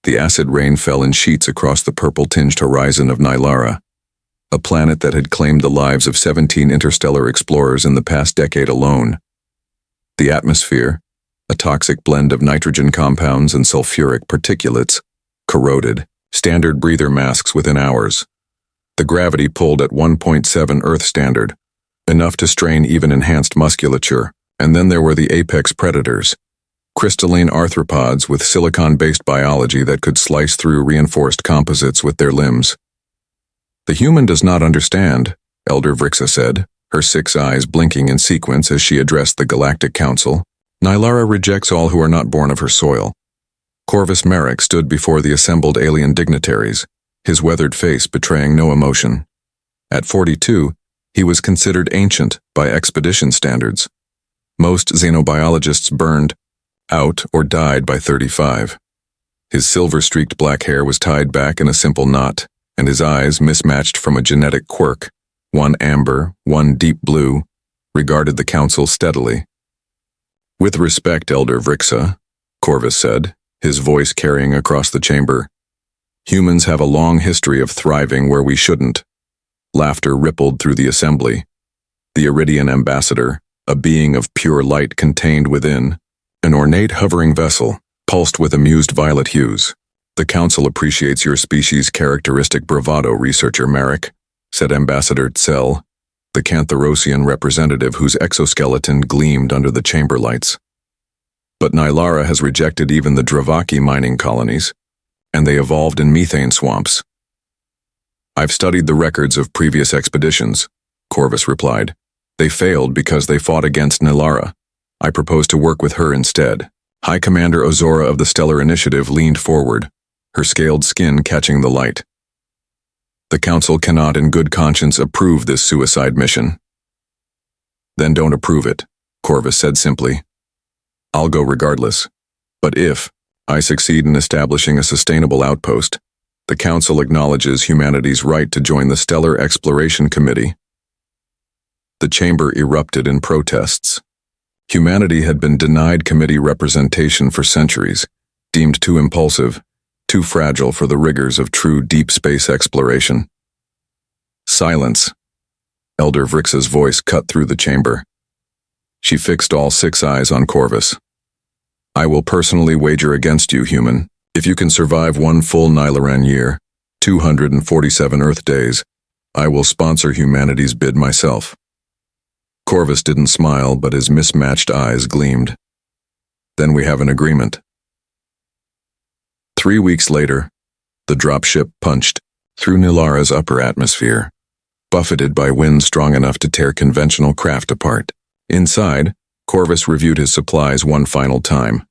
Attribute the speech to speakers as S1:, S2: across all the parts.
S1: The acid rain fell in sheets across the purple-tinged horizon of Nylara, a planet that had claimed the lives of 17 interstellar explorers in the past decade alone. The atmosphere, a toxic blend of nitrogen compounds and sulfuric particulates, corroded standard breather masks within hours. The gravity pulled at 1.7 Earth standard, enough to strain even enhanced musculature. And then there were the apex predators, crystalline arthropods with silicon-based biology that could slice through reinforced composites with their limbs. The human does not understand, Elder Vrixa said, her 6 eyes blinking in sequence as she addressed the Galactic Council. Nylara rejects all who are not born of her soil. Corvus Merrick stood before the assembled alien dignitaries, his weathered face betraying no emotion. At 42, he was considered ancient by expedition standards. Most xenobiologists burned out or died by 35. His silver-streaked black hair was tied back in a simple knot, and his eyes, mismatched from a genetic quirk, one amber, one deep blue, regarded the council steadily. "With respect, Elder Vrixa," Corvus said, his voice carrying across the chamber, "humans have a long history of thriving where we shouldn't." Laughter rippled through the assembly. The Iridian ambassador, a being of pure light contained within, an ornate hovering vessel, pulsed with amused violet hues. "The Council appreciates your species' characteristic bravado, Researcher Merrick," said Ambassador Tsel, the Cantharosian representative whose exoskeleton gleamed under the chamber lights. "But Nylara has rejected even the Dravaki mining colonies, and they evolved in methane swamps." "I've studied the records of previous expeditions," Corvus replied. "They failed because they fought against Nylara. I propose to work with her instead." High Commander Ozora of the Stellar Initiative leaned forward, her scaled skin catching the light. "The Council cannot in good conscience approve this suicide mission." "Then don't approve it," Corvus said simply. "I'll go regardless. But if I succeed in establishing a sustainable outpost, the Council acknowledges humanity's right to join the Stellar Exploration Committee." The chamber erupted in protests. Humanity had been denied committee representation for centuries, deemed too impulsive, too fragile for the rigors of true deep space exploration. "Silence." Elder Vrixa's voice cut through the chamber. She fixed all 6 eyes on Corvus. "I will personally wager against you, human. If you can survive 1 full Nylaran year, 247 Earth days, I will sponsor humanity's bid myself." Corvus didn't smile, but his mismatched eyes gleamed. "Then we have an agreement." 3 weeks later, the dropship punched through Nylara's upper atmosphere, buffeted by winds strong enough to tear conventional craft apart. Inside, Corvus reviewed his supplies one final time.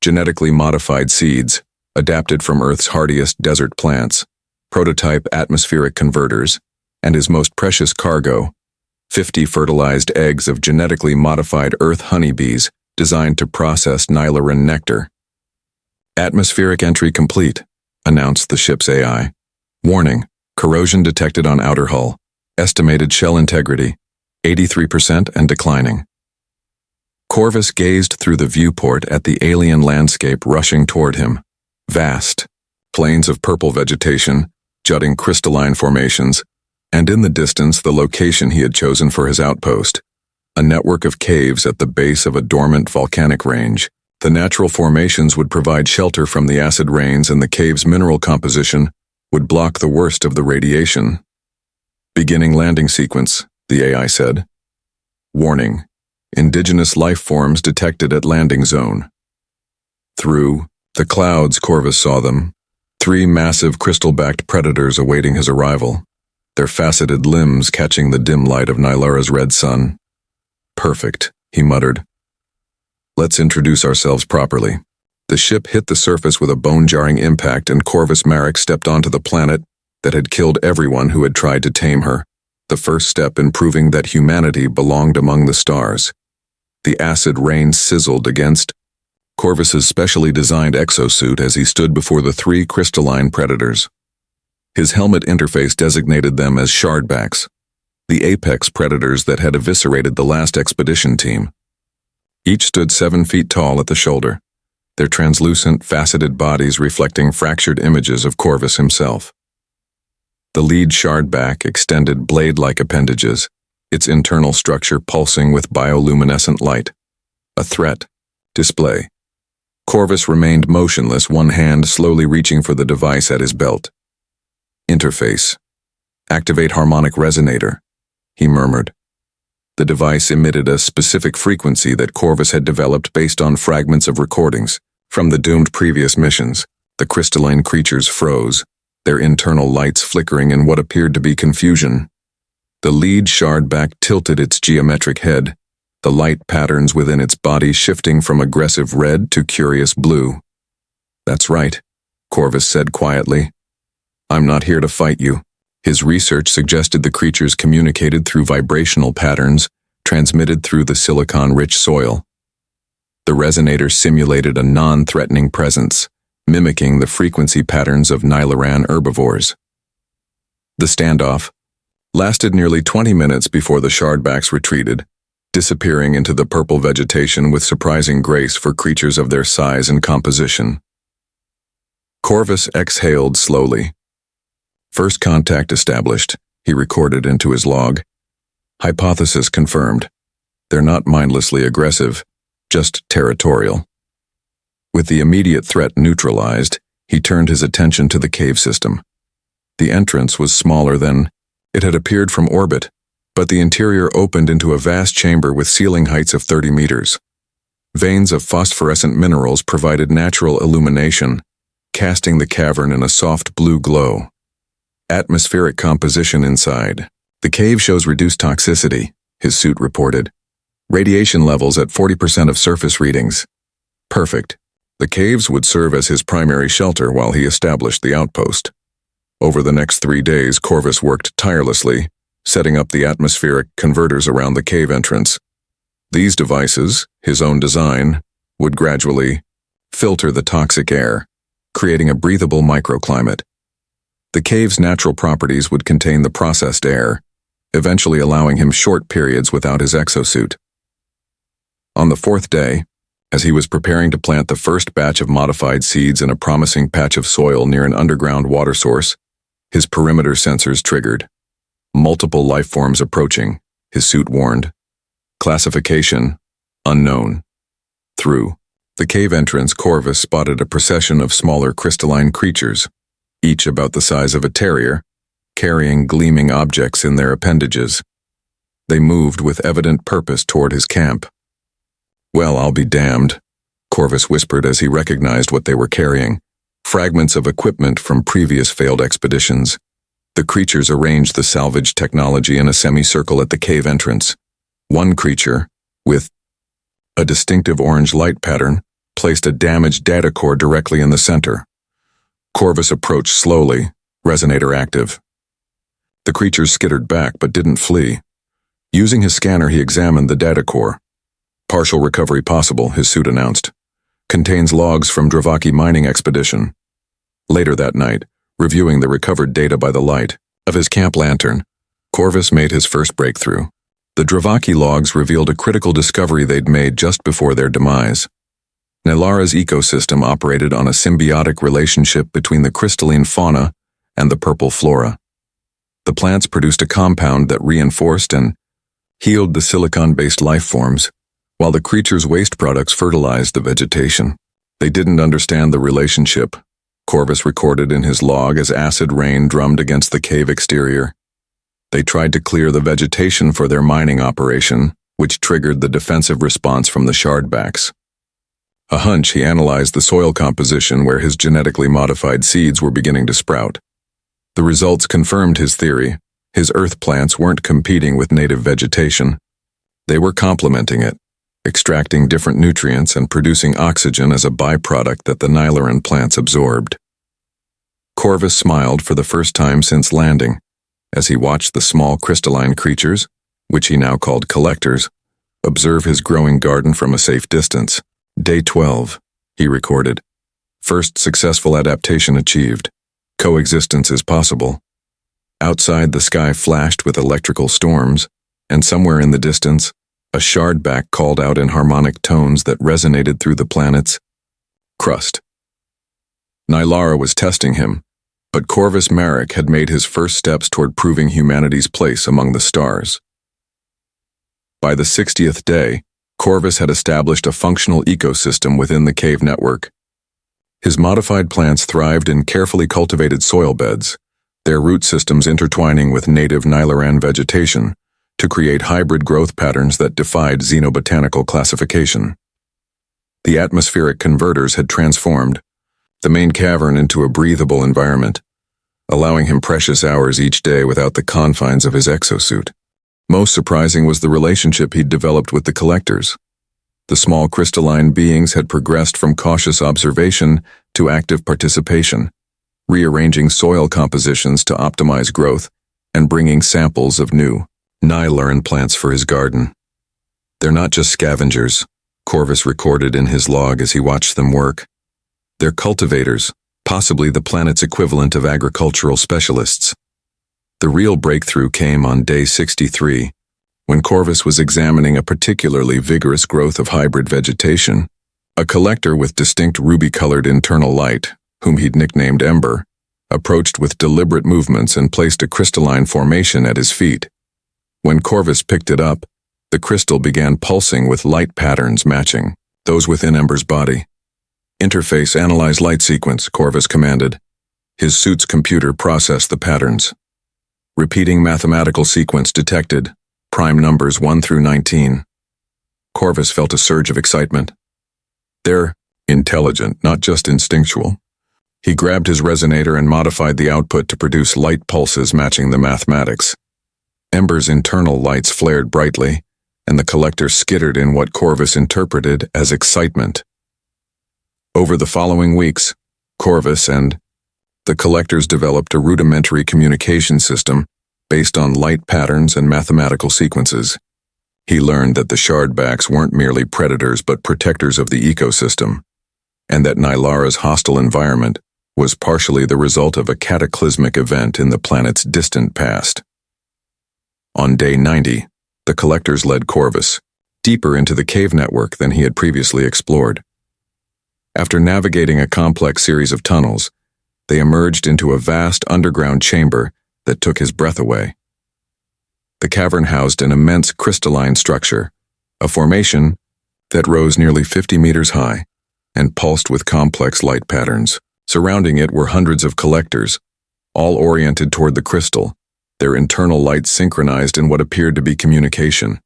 S1: Genetically modified seeds, adapted from Earth's hardiest desert plants, prototype atmospheric converters, and his most precious cargo, 50 fertilized eggs of genetically modified Earth honeybees designed to process Nylaran nectar. "Atmospheric entry complete," announced the ship's AI. "Warning, corrosion detected on outer hull. Estimated shell integrity, 83% and declining." Corvus gazed through the viewport at the alien landscape rushing toward him. Vast, plains of purple vegetation, jutting crystalline formations, and in the distance the location he had chosen for his outpost, a network of caves at the base of a dormant volcanic range. The natural formations would provide shelter from the acid rains, and the cave's mineral composition would block the worst of the radiation. "Beginning landing sequence," the AI said. "Warning, indigenous life forms detected at landing zone." Through the clouds, Corvus saw them, 3 massive crystal-backed predators awaiting his arrival, their faceted limbs catching the dim light of Nylara's red sun. "Perfect," he muttered. "Let's introduce ourselves properly." The ship hit the surface with a bone-jarring impact, and Corvus Merrick stepped onto the planet that had killed everyone who had tried to tame her, the first step in proving that humanity belonged among the stars. The acid rain sizzled against Corvus's specially designed exosuit as he stood before the 3 crystalline predators. His helmet interface designated them as shardbacks, the apex predators that had eviscerated the last expedition team. Each stood 7 feet tall at the shoulder, their translucent, faceted bodies reflecting fractured images of Corvus himself. The lead shardback extended blade-like appendages, its internal structure pulsing with bioluminescent light. A threat. Display. Corvus remained motionless, one hand slowly reaching for the device at his belt. Interface. Activate harmonic resonator, he murmured. The device emitted a specific frequency that Corvus had developed based on fragments of recordings from the doomed previous missions. The crystalline creatures froze, their internal lights flickering in what appeared to be confusion. The lead shardback tilted its geometric head, the light patterns within its body shifting from aggressive red to curious blue. "That's right," Corvus said quietly. "I'm not here to fight you." His research suggested the creatures communicated through vibrational patterns transmitted through the silicon-rich soil. The resonator simulated a non-threatening presence, mimicking the frequency patterns of Nylaran herbivores. The standoff lasted nearly 20 minutes before the shardbacks retreated, disappearing into the purple vegetation with surprising grace for creatures of their size and composition. Corvus exhaled slowly. "First contact established," he recorded into his log. "Hypothesis confirmed. They're not mindlessly aggressive, just territorial." With the immediate threat neutralized, he turned his attention to the cave system. The entrance was smaller than it had appeared from orbit, but the interior opened into a vast chamber with ceiling heights of 30 meters. Veins of phosphorescent minerals provided natural illumination, casting the cavern in a soft blue glow. Atmospheric composition inside. "The cave shows reduced toxicity," his suit reported. "Radiation levels at 40% of surface readings." "Perfect." The caves would serve as his primary shelter while he established the outpost. Over the next 3 days, Corvus worked tirelessly, setting up the atmospheric converters around the cave entrance. These devices, his own design, would gradually filter the toxic air, creating a breathable microclimate. The cave's natural properties would contain the processed air, eventually allowing him short periods without his exosuit. On the 4th day, as he was preparing to plant the first batch of modified seeds in a promising patch of soil near an underground water source, his perimeter sensors triggered. "Multiple life forms approaching," his suit warned. "Classification: unknown." Through the cave entrance, Corvus spotted a procession of smaller crystalline creatures, each about the size of a terrier, carrying gleaming objects in their appendages. They moved with evident purpose toward his camp. "Well, I'll be damned," Corvus whispered as he recognized what they were carrying, fragments of equipment from previous failed expeditions. The creatures arranged the salvaged technology in a semicircle at the cave entrance. One creature, with a distinctive orange light pattern, placed a damaged data core directly in the center. Corvus approached slowly, resonator active. The creatures skittered back but didn't flee. Using his scanner, he examined the data core. "Partial recovery possible," his suit announced. "Contains logs from Dravaki mining expedition." Later that night, reviewing the recovered data by the light of his camp lantern, Corvus made his first breakthrough. The Dravaki logs revealed a critical discovery they'd made just before their demise. Nylara's ecosystem operated on a symbiotic relationship between the crystalline fauna and the purple flora. The plants produced a compound that reinforced and healed the silicon-based life forms, while the creatures' waste products fertilized the vegetation. They didn't understand the relationship, Corvus recorded in his log as acid rain drummed against the cave exterior. They tried to clear the vegetation for their mining operation, which triggered the defensive response from the shardbacks. A hunch, he analyzed the soil composition where his genetically modified seeds were beginning to sprout. The results confirmed his theory. His earth plants weren't competing with native vegetation. They were complementing it, extracting different nutrients and producing oxygen as a byproduct that the Nylaran plants absorbed. Corvus smiled for the first time since landing, as he watched the small crystalline creatures, which he now called collectors, observe his growing garden from a safe distance. Day 12, he recorded. First successful adaptation achieved. Coexistence is possible. Outside, the sky flashed with electrical storms, and somewhere in the distance, a shardback called out in harmonic tones that resonated through the planets. crust. Nylara was testing him, but Corvus Merrick had made his first steps toward proving humanity's place among the stars. By the 60th day, Corvus had established a functional ecosystem within the cave network. His modified plants thrived in carefully cultivated soil beds, their root systems intertwining with native Nylaran vegetation to create hybrid growth patterns that defied xenobotanical classification. The atmospheric converters had transformed the main cavern into a breathable environment, allowing him precious hours each day without the confines of his exosuit. Most surprising was the relationship he'd developed with the collectors. The small crystalline beings had progressed from cautious observation to active participation, rearranging soil compositions to optimize growth and bringing samples of new Nylaran plants for his garden. They're not just scavengers, Corvus recorded in his log as he watched them work. They're cultivators, possibly the planet's equivalent of agricultural specialists. The real breakthrough came on day 63, when Corvus was examining a particularly vigorous growth of hybrid vegetation. A collector with distinct ruby-colored internal light, whom he'd nicknamed Ember, approached with deliberate movements and placed a crystalline formation at his feet. When Corvus picked it up, the crystal began pulsing with light patterns matching those within Ember's body. "Interface analyze light sequence," Corvus commanded. His suit's computer processed the patterns. Repeating mathematical sequence detected, prime numbers 1 through 19. Corvus felt a surge of excitement. They're intelligent, not just instinctual. He grabbed his resonator and modified the output to produce light pulses matching the mathematics. Ember's internal lights flared brightly, and the collector skittered in what Corvus interpreted as excitement. Over the following weeks, Corvus and the collectors developed a rudimentary communication system based on light patterns and mathematical sequences. He learned that the shardbacks weren't merely predators but protectors of the ecosystem, and that Nylara's hostile environment was partially the result of a cataclysmic event in the planet's distant past. On day 90, the collectors led Corvus deeper into the cave network than he had previously explored. After navigating a complex series of tunnels, they emerged into a vast underground chamber that took his breath away. The cavern housed an immense crystalline structure, a formation that rose nearly 50 meters high and pulsed with complex light patterns. Surrounding it were hundreds of collectors, all oriented toward the crystal, their internal lights synchronized in what appeared to be communication.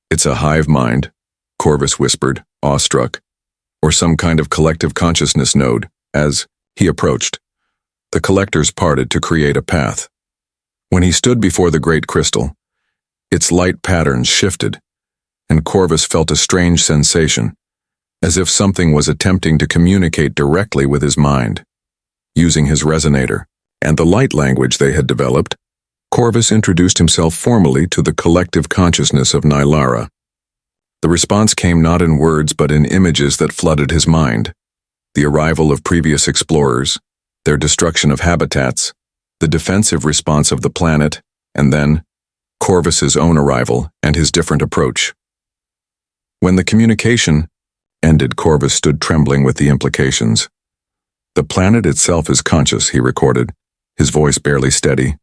S1: "It's a hive mind," Corvus whispered, awestruck, "or some kind of collective consciousness node," as he approached. The collectors parted to create a path. When he stood before the great crystal, its light patterns shifted, and Corvus felt a strange sensation, as if something was attempting to communicate directly with his mind. Using his resonator and the light language they had developed, Corvus introduced himself formally to the collective consciousness of Nylara. The response came not in words but in images that flooded his mind. The arrival of previous explorers, their destruction of habitats, the defensive response of the planet, and then Corvus's own arrival and his different approach. When the communication ended, Corvus stood trembling with the implications. "The planet itself is conscious," he recorded, his voice barely steady.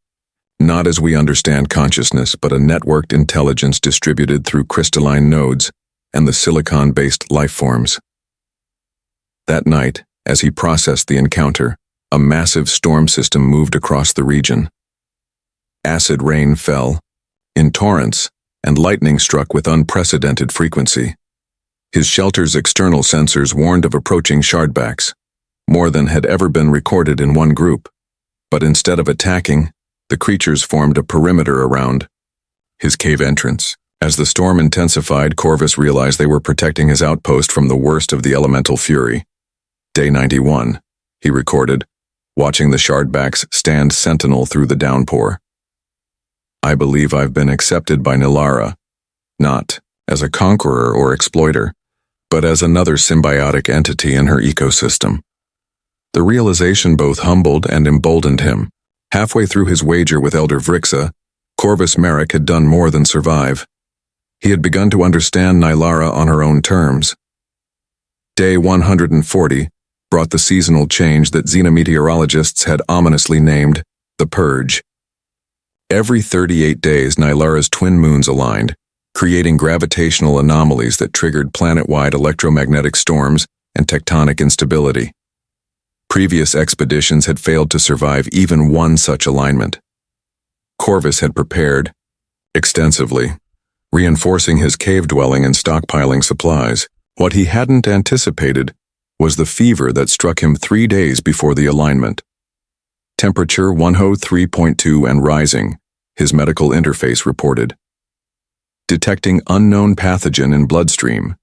S1: "Not as we understand consciousness, but a networked intelligence distributed through crystalline nodes and the silicon-based life forms." That night, as he processed the encounter, a massive storm system moved across the region. Acid rain fell in torrents, and lightning struck with unprecedented frequency. His shelter's external sensors warned of approaching shardbacks, more than had ever been recorded in one group. But instead of attacking, the creatures formed a perimeter around his cave entrance. As the storm intensified, Corvus realized they were protecting his outpost from the worst of the elemental fury. Day 91, he recorded, watching the shardbacks stand sentinel through the downpour. "I believe I've been accepted by Nylara, not as a conqueror or exploiter, but as another symbiotic entity in her ecosystem." The realization both humbled and emboldened him. Halfway through his wager with Elder Vrixa, Corvus Merrick had done more than survive. He had begun to understand Nylara on her own terms. Day 140 brought the seasonal change that xenometeorologists had ominously named the Purge. Every 38 days, Nylara's twin moons aligned, creating gravitational anomalies that triggered planet-wide electromagnetic storms and tectonic instability. Previous expeditions had failed to survive even one such alignment. Corvus had prepared extensively, reinforcing his cave dwelling and stockpiling supplies. What he hadn't anticipated was the fever that struck him 3 days before the alignment. Temperature 103.2 and rising, his medical interface reported. Detecting unknown pathogen in bloodstream.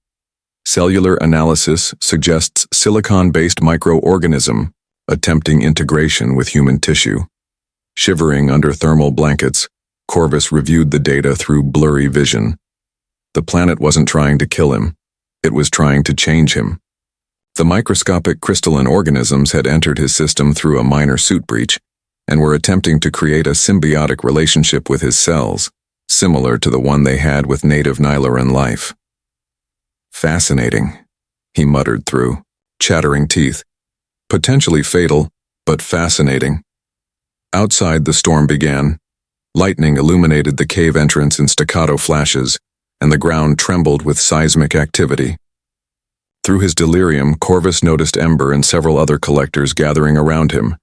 S1: Cellular analysis suggests silicon-based microorganism attempting integration with human tissue. Shivering under thermal blankets, Corvus reviewed the data through blurry vision. The planet wasn't trying to kill him. It was trying to change him. The microscopic crystalline organisms had entered his system through a minor suit breach and were attempting to create a symbiotic relationship with his cells, similar to the one they had with native Nylaran life. Fascinating, he muttered through chattering teeth. Potentially fatal, but fascinating. Outside, the storm began. Lightning illuminated the cave entrance in staccato flashes, and the ground trembled with seismic activity. Through his delirium, Corvus noticed Ember and several other collectors gathering around him,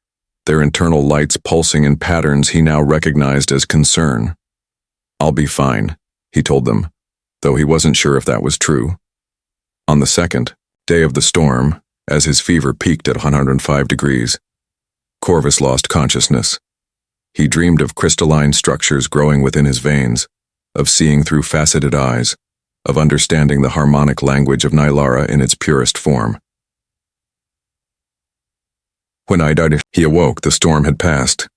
S1: their internal lights pulsing in patterns he now recognized as concern. "I'll be fine," he told them, though he wasn't sure if that was true. On the second day of the storm, as his fever peaked at 105 degrees, Corvus lost consciousness. He dreamed of crystalline structures growing within his veins, of seeing through faceted eyes, of understanding the harmonic language of Nylara in its purest form. When he awoke, the storm had passed.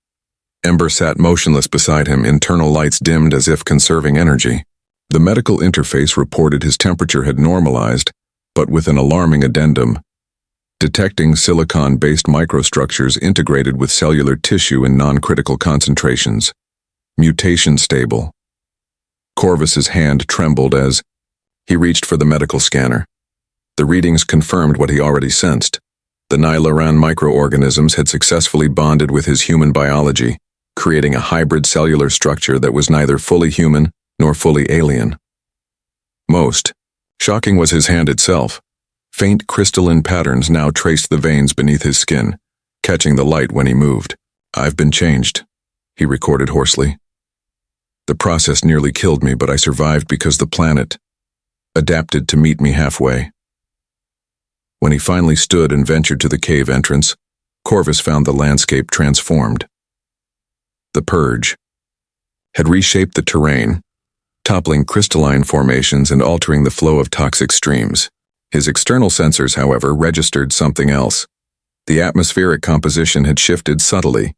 S1: Ember sat motionless beside him, internal lights dimmed as if conserving energy. The medical interface reported his temperature had normalized, but with an alarming addendum, detecting silicon-based microstructures integrated with cellular tissue in non-critical concentrations. Mutation stable. Corvus's hand trembled as he reached for the medical scanner. The readings confirmed what he already sensed. The Nylaran microorganisms had successfully bonded with his human biology, creating a hybrid cellular structure that was neither fully human nor fully alien. Most shocking was his hand itself. Faint crystalline patterns now traced the veins beneath his skin, catching the light when he moved. "I've been changed," he recorded hoarsely. "The process nearly killed me, but I survived because the planet adapted to meet me halfway." When he finally stood and ventured to the cave entrance, Corvus found the landscape transformed. The Purge had reshaped the terrain, toppling crystalline formations and altering the flow of toxic streams. His external sensors, however, registered something else. The atmospheric composition had shifted subtly,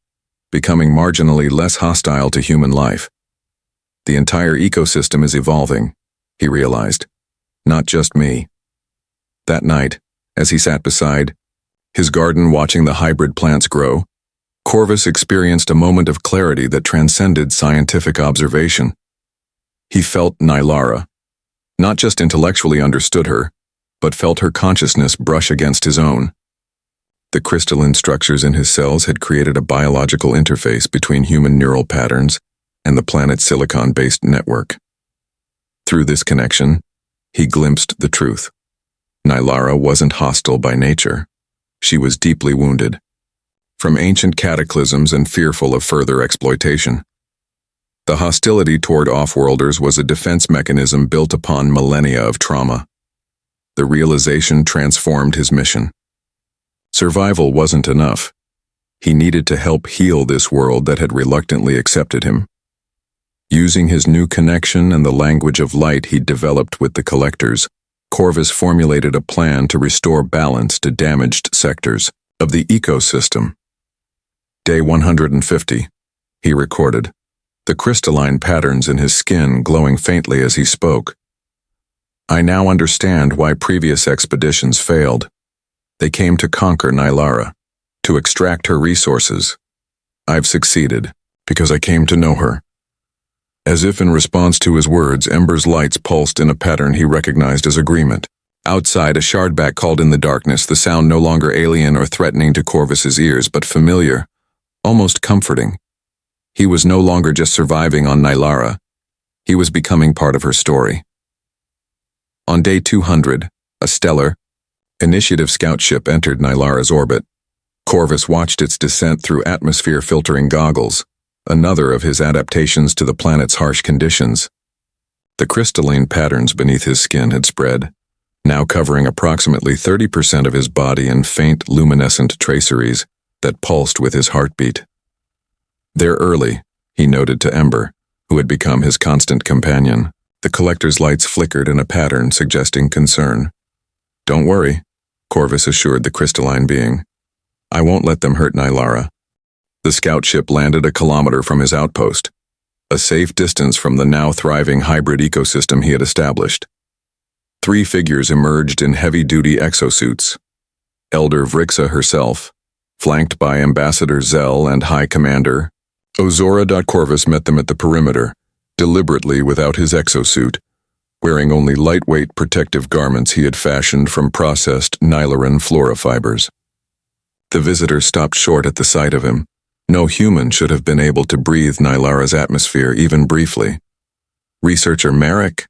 S1: becoming marginally less hostile to human life. The entire ecosystem is evolving, he realized. Not just me. That night, as he sat beside his garden watching the hybrid plants grow, Corvus experienced a moment of clarity that transcended scientific observation. He felt Nylara, not just intellectually understood her, but felt her consciousness brush against his own. The crystalline structures in his cells had created a biological interface between human neural patterns and the planet's silicon-based network. Through this connection, he glimpsed the truth. Nylara wasn't hostile by nature. She was deeply wounded from ancient cataclysms and fearful of further exploitation. The hostility toward off-worlders was a defense mechanism built upon millennia of trauma. The realization transformed his mission. Survival wasn't enough. He needed to help heal this world that had reluctantly accepted him. Using his new connection and the language of light he'd developed with the collectors, Corvus formulated a plan to restore balance to damaged sectors of the ecosystem. Day 150, he recorded, the crystalline patterns in his skin glowing faintly as he spoke. "I now understand why previous expeditions failed. They came to conquer Nylara, to extract her resources. I've succeeded, because I came to know her." As if in response to his words, Ember's lights pulsed in a pattern he recognized as agreement. Outside, a shardback called in the darkness, the sound no longer alien or threatening to Corvus's ears, but familiar, almost comforting. He was no longer just surviving on Nylara. He was becoming part of her story. On day 200, a stellar, initiative scout ship entered Nylara's orbit. Corvus watched its descent through atmosphere-filtering goggles, another of his adaptations to the planet's harsh conditions. The crystalline patterns beneath his skin had spread, now covering approximately 30% of his body in faint, luminescent traceries that pulsed with his heartbeat. "They're early," he noted to Ember, who had become his constant companion. The collector's lights flickered in a pattern suggesting concern. "Don't worry," Corvus assured the crystalline being. "I won't let them hurt Nylara." The scout ship landed a kilometer from his outpost, a safe distance from the now thriving hybrid ecosystem he had established. 3 figures emerged in heavy-duty exosuits. Elder Vrixa herself, flanked by Ambassador Zell and High Commander Ozora. Corvus met them at the perimeter, deliberately without his exosuit, wearing only lightweight protective garments he had fashioned from processed Nylaran flora fibers. The visitor stopped short at the sight of him. No human should have been able to breathe Nylara's atmosphere even briefly. "Researcher Merrick?"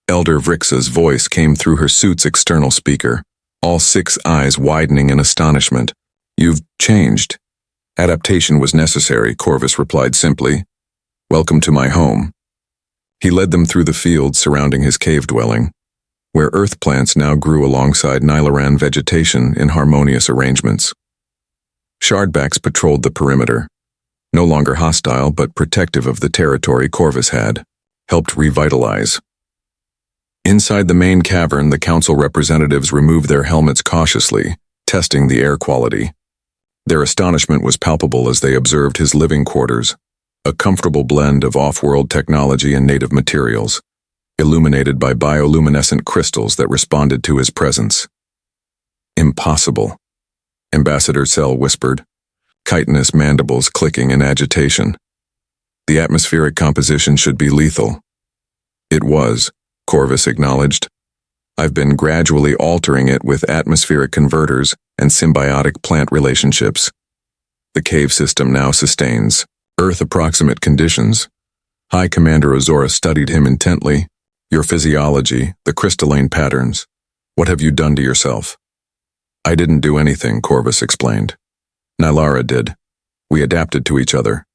S1: Elder Vrixa's voice came through her suit's external speaker, all 6 eyes widening in astonishment. "You've changed." "Adaptation was necessary," Corvus replied simply. "Welcome to my home." He led them through the fields surrounding his cave dwelling, where earth plants now grew alongside Nylaran vegetation in harmonious arrangements. Shardbacks patrolled the perimeter, no longer hostile but protective of the territory Corvus had helped revitalize. Inside the main cavern, the council representatives removed their helmets cautiously, testing the air quality. Their astonishment was palpable as they observed his living quarters, a comfortable blend of off-world technology and native materials, illuminated by bioluminescent crystals that responded to his presence. "Impossible," Ambassador Zell whispered, chitinous mandibles clicking in agitation. "The atmospheric composition should be lethal." "It was," Corvus acknowledged. "I've been gradually altering it with atmospheric converters and symbiotic plant relationships. The cave system now sustains Earth-approximate conditions." High Commander Ozora studied him intently. "Your physiology, the crystalline patterns. What have you done to yourself?" "I didn't do anything," Corvus explained. "Nylara did. We adapted to each other."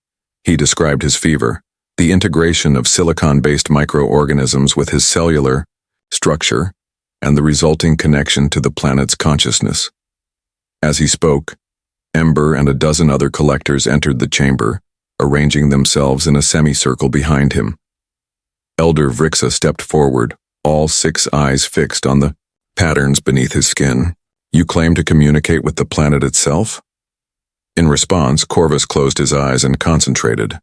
S1: He described his fever, the integration of silicon-based microorganisms with his cellular structure, and the resulting connection to the planet's consciousness. As he spoke, Ember and a dozen other collectors entered the chamber, arranging themselves in a semicircle behind him. Elder Vrixa stepped forward, all 6 eyes fixed on the patterns beneath his skin. "You claim to communicate with the planet itself?" In response, Corvus closed his eyes and concentrated.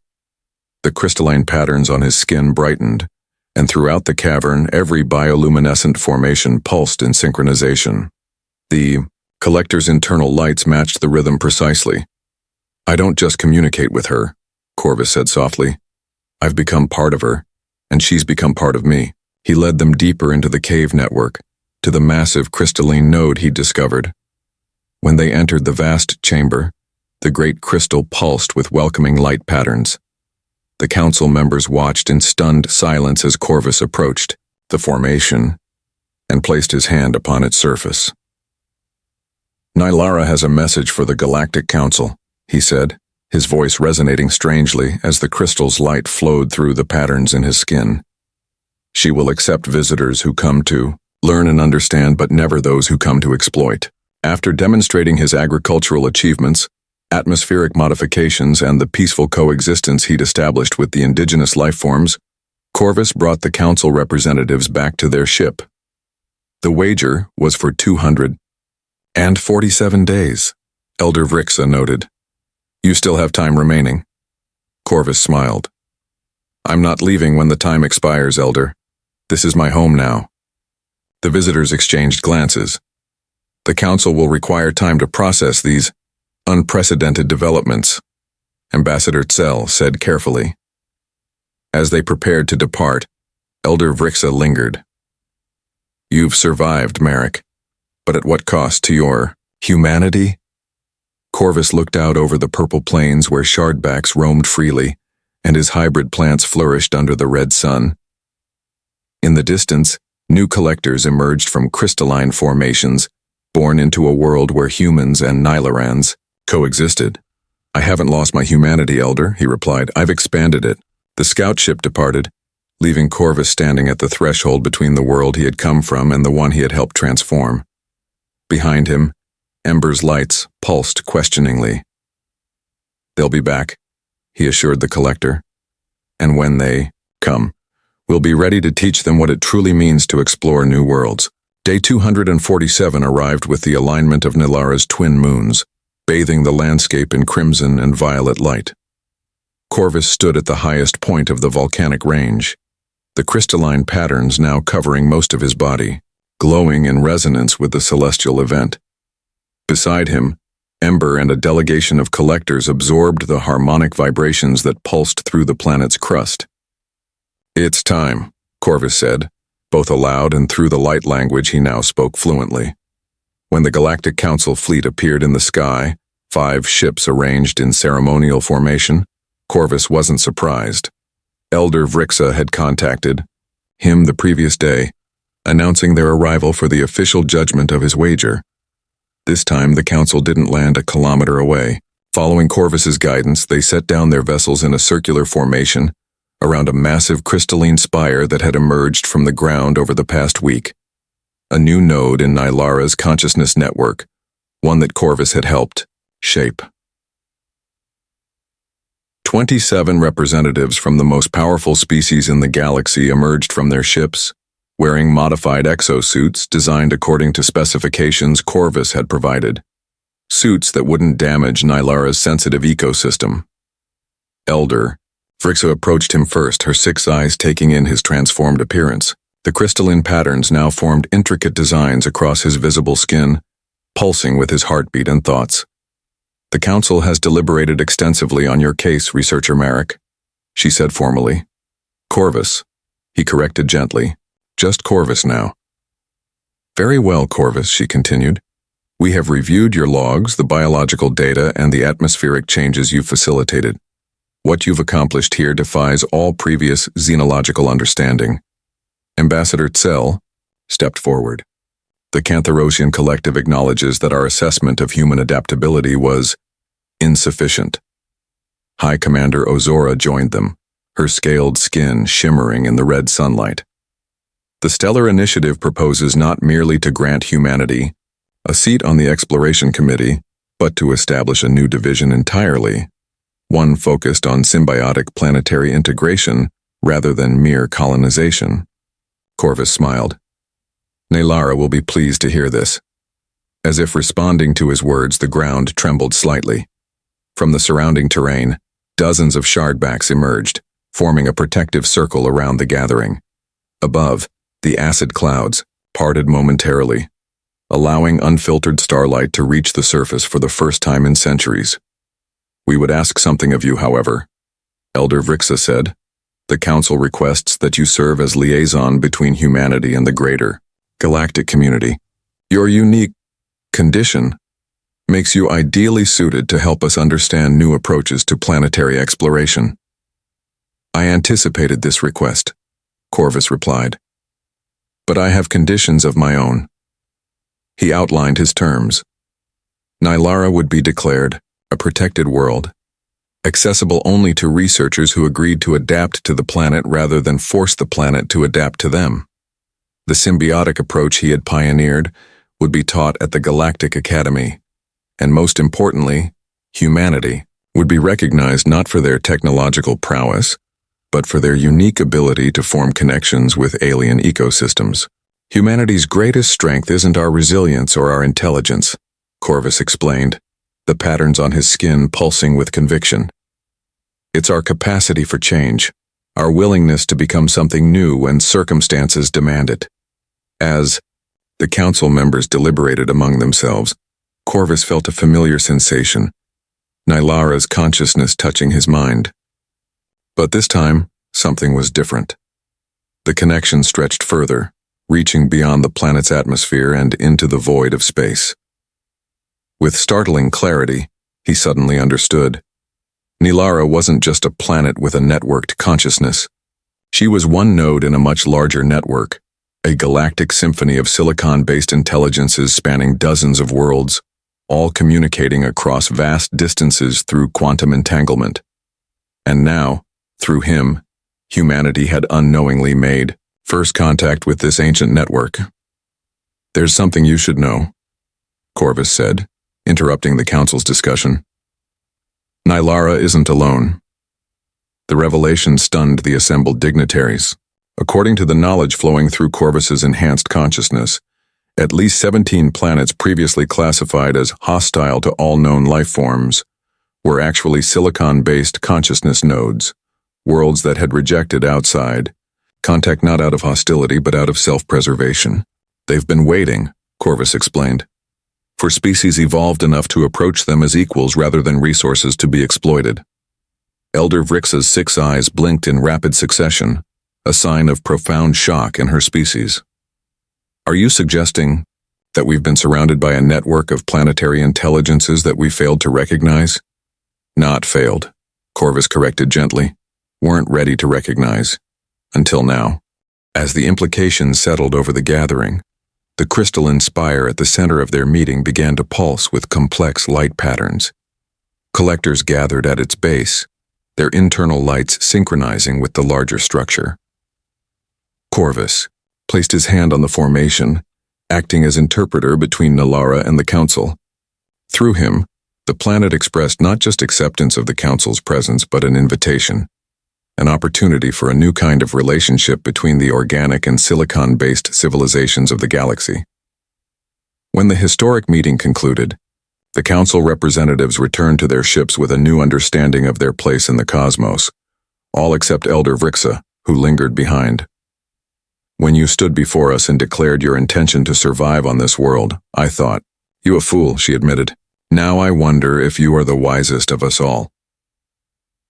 S1: The crystalline patterns on his skin brightened, and throughout the cavern, every bioluminescent formation pulsed in synchronization. The collector's internal lights matched the rhythm precisely. "I don't just communicate with her," Corvus said softly. "I've become part of her, and she's become part of me." He led them deeper into the cave network, to the massive crystalline node he'd discovered. When they entered the vast chamber, the great crystal pulsed with welcoming light patterns. The council members watched in stunned silence as Corvus approached the formation and placed his hand upon its surface. "Nylara has a message for the Galactic Council," he said, his voice resonating strangely as the crystal's light flowed through the patterns in his skin. "She will accept visitors who come to learn and understand, but never those who come to exploit." After demonstrating his agricultural achievements, atmospheric modifications, and the peaceful coexistence he'd established with the indigenous lifeforms, Corvus brought the council representatives back to their ship. The wager was for 247 days, Elder Vrixa noted. "You still have time remaining." Corvus smiled. "I'm not leaving when the time expires, Elder. This is my home now." The visitors exchanged glances. "The council will require time to process these unprecedented developments," Ambassador Zell said carefully. As they prepared to depart, Elder Vrixa lingered. You've survived, Merrick. But at what cost to your humanity? Corvus looked out over the purple plains where shardbacks roamed freely, and his hybrid plants flourished under the red sun. In the distance, new collectors emerged from crystalline formations, born into a world where humans and Nylorans coexisted. I haven't lost my humanity, Elder, he replied. I've expanded it. The scout ship departed, leaving Corvus standing at the threshold between the world he had come from and the one he had helped transform. Behind him, Ember's lights pulsed questioningly. They'll be back, he assured the collector. And when they come, we'll be ready to teach them what it truly means to explore new worlds. Day 247 arrived with the alignment of Nylara's twin moons, bathing the landscape in crimson and violet light. Corvus stood at the highest point of the volcanic range, the crystalline patterns now covering most of his body, glowing in resonance with the celestial event. Beside him, Ember and a delegation of collectors absorbed the harmonic vibrations that pulsed through the planet's crust. It's time, Corvus said, both aloud and through the light language he now spoke fluently. When the Galactic Council fleet appeared in the sky, 5 ships arranged in ceremonial formation, Corvus wasn't surprised. Elder Vrixa had contacted him the previous day, announcing their arrival for the official judgment of his wager. This time, the council didn't land a kilometer away. Following Corvus's guidance, they set down their vessels in a circular formation around a massive crystalline spire that had emerged from the ground over the past week. A new node in Nylara's consciousness network, one that Corvus had helped shape. 27 representatives from the most powerful species in the galaxy emerged from their ships, wearing modified exosuits designed according to specifications Corvus had provided. Suits that wouldn't damage Nylara's sensitive ecosystem. Elder Vrixa approached him first, her 6 eyes taking in his transformed appearance. The crystalline patterns now formed intricate designs across his visible skin, pulsing with his heartbeat and thoughts. The council has deliberated extensively on your case, Researcher Merrick, she said formally. Corvus, he corrected gently. Just Corvus now. Very well, Corvus, she continued. We have reviewed your logs, the biological data, and the atmospheric changes you've facilitated. What you've accomplished here defies all previous xenological understanding. Ambassador Tsell stepped forward. The Cantharosian Collective acknowledges that our assessment of human adaptability was insufficient. High Commander Ozora joined them, her scaled skin shimmering in the red sunlight. The Stellar Initiative proposes not merely to grant humanity a seat on the Exploration Committee, but to establish a new division entirely, one focused on symbiotic planetary integration rather than mere colonization. Corvus smiled. Nylara will be pleased to hear this. As if responding to his words, the ground trembled slightly. From the surrounding terrain, dozens of shardbacks emerged, forming a protective circle around the gathering. Above, the acid clouds parted momentarily, allowing unfiltered starlight to reach the surface for the first time in centuries. We would ask something of you, however, Elder Vrixa said. The Council requests that you serve as liaison between humanity and the greater galactic community. Your unique condition makes you ideally suited to help us understand new approaches to planetary exploration. I anticipated this request, Corvus replied. But I have conditions of my own. He outlined his terms. Nylara would be declared a protected world, accessible only to researchers who agreed to adapt to the planet rather than force the planet to adapt to them. The symbiotic approach he had pioneered would be taught at the Galactic Academy, and most importantly, humanity would be recognized not for their technological prowess, but for their unique ability to form connections with alien ecosystems. Humanity's greatest strength isn't our resilience or our intelligence, Corvus explained, the patterns on his skin pulsing with conviction. It's our capacity for change, our willingness to become something new when circumstances demand it. As the council members deliberated among themselves, Corvus felt a familiar sensation, Nylara's consciousness touching his mind. But this time, something was different. The connection stretched further, reaching beyond the planet's atmosphere and into the void of space. With startling clarity, he suddenly understood. Nilara wasn't just a planet with a networked consciousness. She was one node in a much larger network, a galactic symphony of silicon-based intelligences spanning dozens of worlds, all communicating across vast distances through quantum entanglement. And now, through him, humanity had unknowingly made first contact with this ancient network. "There's something you should know," Corvus said, interrupting the council's discussion. "Nilara isn't alone." The revelation stunned the assembled dignitaries. According to the knowledge flowing through Corvus's enhanced consciousness, at least 17 planets previously classified as hostile to all known life forms were actually silicon-based consciousness nodes, worlds that had rejected outside contact not out of hostility but out of self-preservation. "They've been waiting," Corvus explained, "for species evolved enough to approach them as equals rather than resources to be exploited." Elder Vrixa's 6 eyes blinked in rapid succession, a sign of profound shock in her species. "Are you suggesting that we've been surrounded by a network of planetary intelligences that we failed to recognize?" "Not failed," Corvus corrected gently. "Weren't ready to recognize. Until now." As the implications settled over the gathering, the crystalline spire at the center of their meeting began to pulse with complex light patterns. Collectors gathered at its base, their internal lights synchronizing with the larger structure. Corvus placed his hand on the formation, acting as interpreter between Nilara and the council. Through him, the planet expressed not just acceptance of the council's presence but an invitation, an opportunity for a new kind of relationship between the organic and silicon-based civilizations of the galaxy. When the historic meeting concluded, the council representatives returned to their ships with a new understanding of their place in the cosmos, all except Elder Vrixa, who lingered behind. "When you stood before us and declared your intention to survive on this world, I thought, 'You a fool,' she admitted. 'Now I wonder if you are the wisest of us all.'"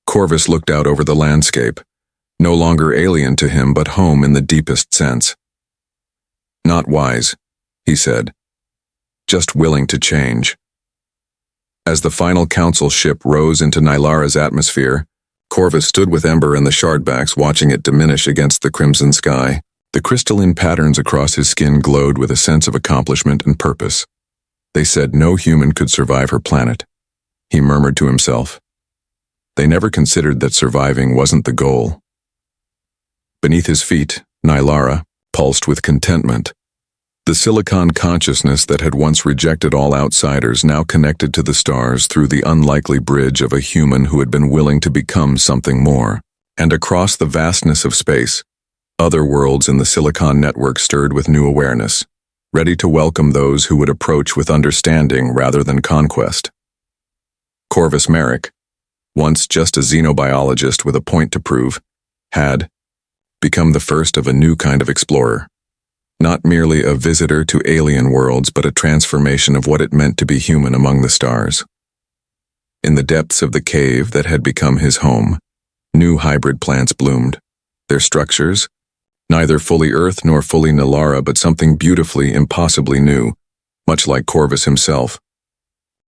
S1: Corvus looked out over the landscape, no longer alien to him but home in the deepest sense. "Not wise," he said, "just willing to change." As the final council ship rose into Nilara's atmosphere, Corvus stood with Ember and the Shardbacks watching it diminish against the crimson sky. The crystalline patterns across his skin glowed with a sense of accomplishment and purpose. They said no human could survive her planet. He murmured to himself. They never considered that surviving wasn't the goal. Beneath his feet, Nilara pulsed with contentment. The silicon consciousness that had once rejected all outsiders now connected to the stars through the unlikely bridge of a human who had been willing to become something more. And across the vastness of space, other worlds in the silicon network stirred with new awareness, ready to welcome those who would approach with understanding rather than conquest. Corvus Merrick, once just a xenobiologist with a point to prove, had become the first of a new kind of explorer. Not merely a visitor to alien worlds, but a transformation of what it meant to be human among the stars. In the depths of the cave that had become his home, new hybrid plants bloomed. Their structures, neither fully Earth nor fully Nilara, but something beautifully, impossibly new, much like Corvus himself.